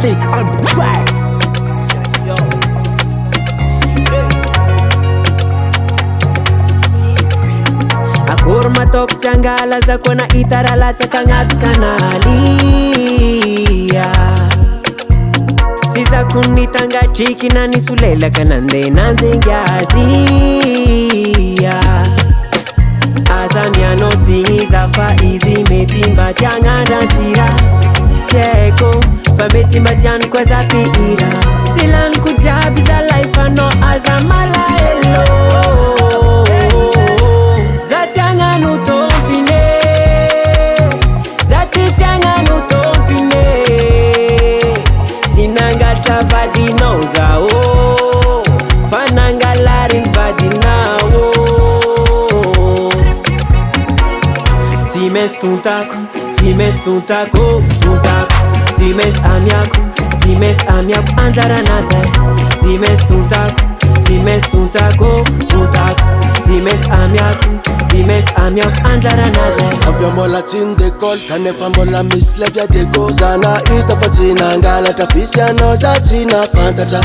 Static on the track. Akorma tok changala za kona itarala chakangat kanalia. Siza kunitanga chiki na nisulela kanande nanzengazia. Azamia noti za faizi metimba tianganda tira. Teko fa metimba tian kwa za piira. Silan kujabi za life ano azamala hello. Zatianga no tompine. Zatitianga no tompine. Sinanga chavadi nauza o. Fananga larin vadi na o. Simes tuntako, simes tuntako, tuntako. Simes amiako, anzara nazai. Simes tuntako, tuntako. Simes amiako, anzara nazai. Avya mola chin de kol, kanefa mola mislev ya de go. Zana ita fatina ngala tafisya no za china fantata.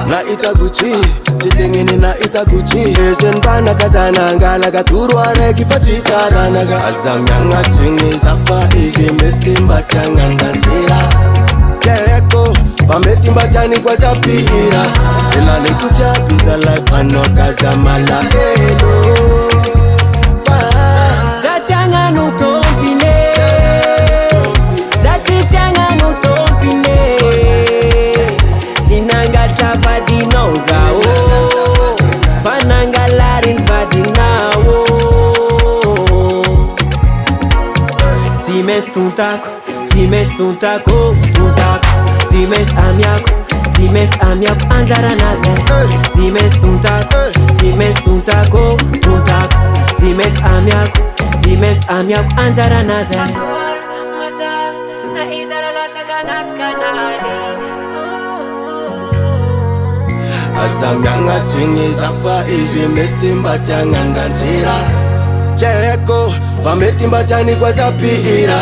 Na ita gucci, chitengini na ita gucci. Ezen bana kazana ngala gaturwa regi fatita ranaga. Azamyanga chingi zafa izi metimba changanga nzira. Jeko, va metimba chani kwa zapira. Sela le kucha pizza life ano kazamala hello. Zatianga no tompine. Zatitianga no tompine. Sinanga chavadi nauza o. Fananga larin vadi na o. Simes tuntako, tuntako. Simes amiako, anzara nazai. Simes tuntako, tuntako. Simes amiako, anzara nazai. Azamyanga chingi zafa izi metimba tianganga nzira. Cheko, va metimba tani kwa zapira.